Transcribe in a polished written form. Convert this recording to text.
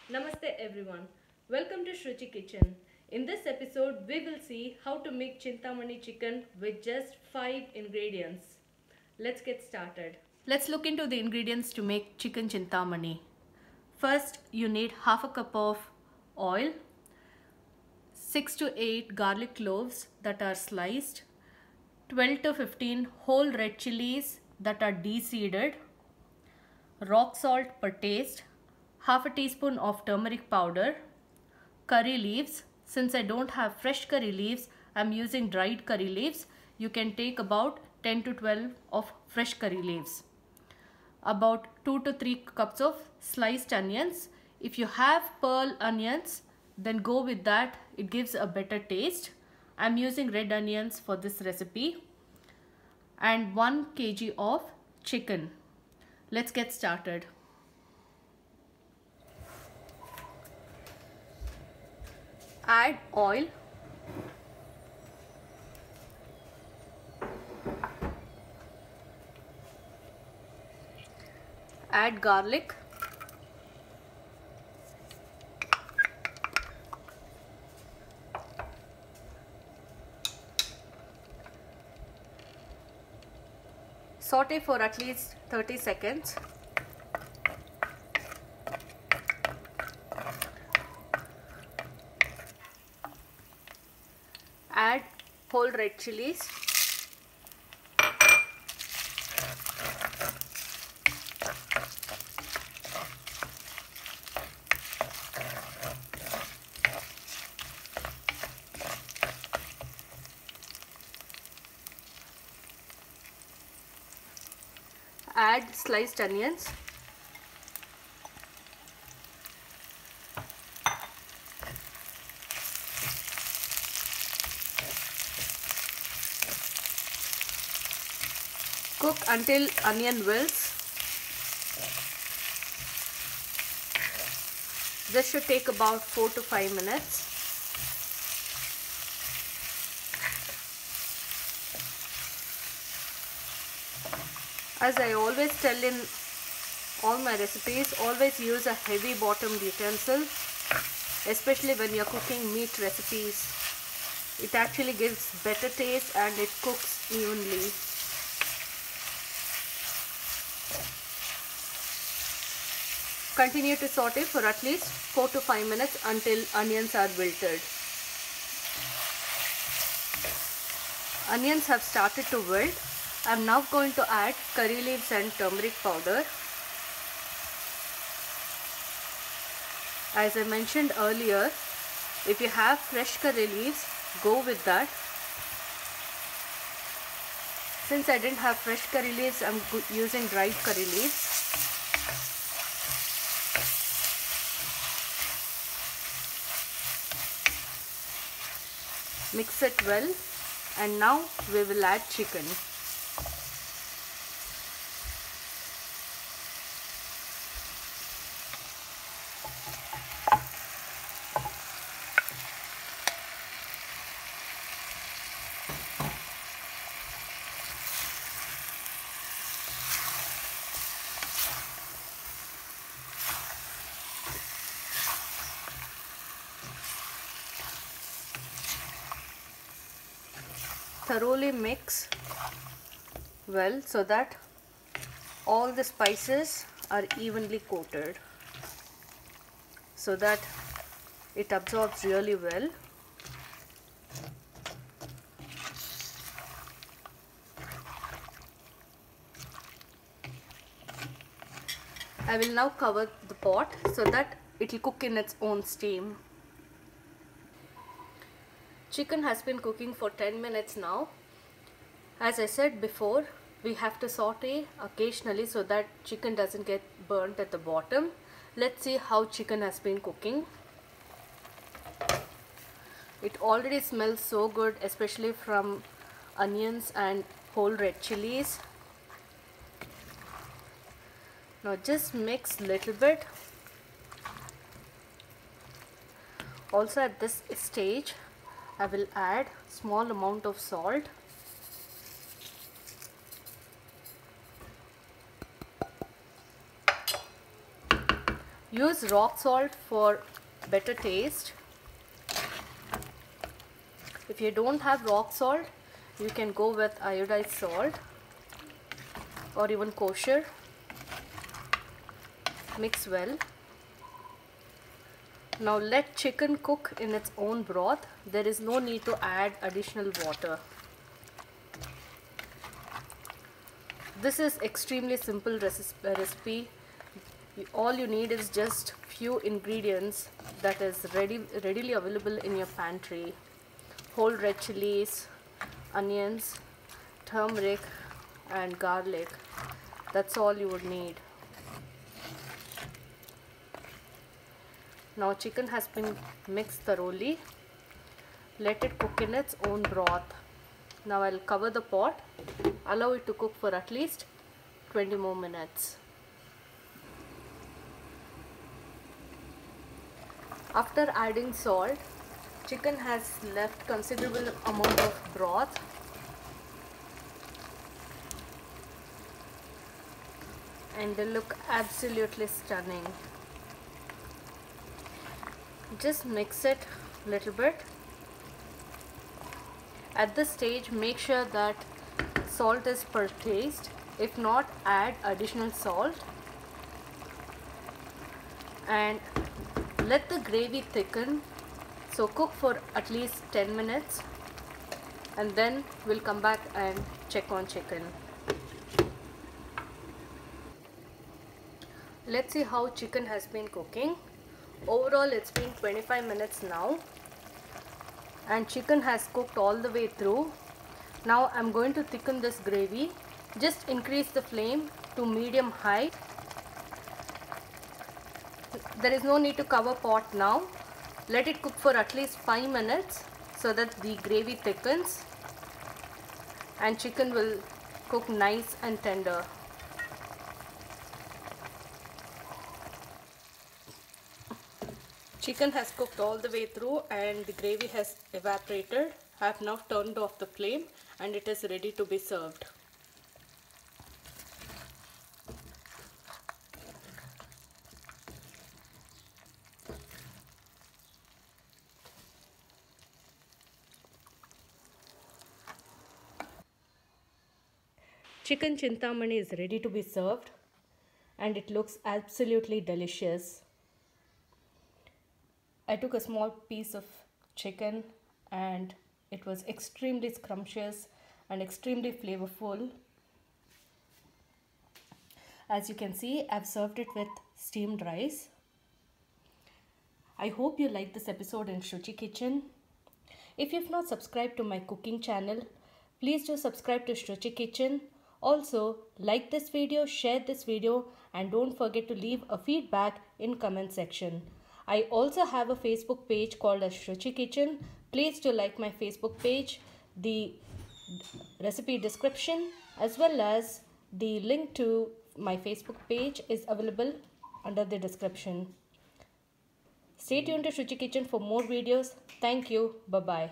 Namaste everyone. Welcome to Shruchi Kitchen. In this episode, we will see how to make Chintamani chicken with just 5 ingredients. Let's get started. Let's look into the ingredients to make chicken Chintamani. First, you need half a cup of oil, 6 to 8 garlic cloves that are sliced, 12 to 15 whole red chilies that are de-seeded, rock salt per taste, half a teaspoon of turmeric powder, curry leaves. Since I don't have fresh curry leaves, I'm using dried curry leaves. You can take about 10 to 12 of fresh curry leaves. About 2 to 3 cups of sliced onions. If you have pearl onions, then go with that. It gives a better taste. I'm using red onions for this recipe. And 1 kg of chicken. Let's get started. Add oil, add garlic, saute for at least 30 seconds. Add whole red chilies, add sliced onions, cook until onion wilts. This should take about 4 to 5 minutes. As I always tell in all my recipes, always use a heavy bottomed utensil, especially when you're cooking meat recipes. It actually gives better taste and it cooks evenly. Continue to saute for at least 4 to 5 minutes until onions are wilted. Onions have started to wilt. I am now going to add curry leaves and turmeric powder. As I mentioned earlier, if you have fresh curry leaves, go with that. Since I didn't have fresh curry leaves, I am using dried curry leaves. Mix it well, and now we will add chicken. Thoroughly mix well so that all the spices are evenly coated, so that it absorbs really well. I will now cover the pot so that it will cook in its own steam. Chicken has been cooking for 10 minutes now. As I said before, we have to saute occasionally so that chicken doesn't get burnt at the bottom. Let's see how chicken has been cooking. It already smells so good, especially from onions and whole red chilies. Now just mix little bit. Also at this stage, I will add small amount of salt. Use rock salt for better taste. If you don't have rock salt, you can go with iodized salt or even kosher. Mix well. Now let chicken cook in its own broth. There is no need to add additional water. This is extremely simple recipe. All you need is just few ingredients that is readily available in your pantry. Whole red chilies, onions, turmeric and garlic. That's all you would need. Now chicken has been mixed thoroughly. Let it cook in its own broth. Now I'll cover the pot. Allow it to cook for at least 20 more minutes. After adding salt, chicken has left considerable amount of broth. And they look absolutely stunning. Just mix it a little bit. At this stage, make sure that salt is per taste. If not, add additional salt. And let the gravy thicken. So cook for at least 10 minutes. And then we'll come back and check on chicken. Let's see how chicken has been cooking. Overall, it's been 25 minutes now. And chicken has cooked all the way through. Now I'm going to thicken this gravy. Just increase the flame to medium high. There is no need to cover pot now. Let it cook for at least 5 minutes so that the gravy thickens and chicken will cook nice and tender. Chicken has cooked all the way through and the gravy has evaporated. I have now turned off the flame and it is ready to be served. Chicken chintamani is ready to be served and it looks absolutely delicious. I took a small piece of chicken and it was extremely scrumptious and extremely flavorful. As you can see, I've served it with steamed rice. I hope you liked this episode in Shruchi Kitchen. If you've not subscribed to my cooking channel, please do subscribe to Shruchi Kitchen. Also, like this video, share this video, and don't forget to leave a feedback in comment section. I also have a Facebook page called as Shruchi Kitchen. Please do like my Facebook page. The recipe description as well as the link to my Facebook page is available under the description. Stay tuned to Shruchi Kitchen for more videos. Thank you. Bye-bye.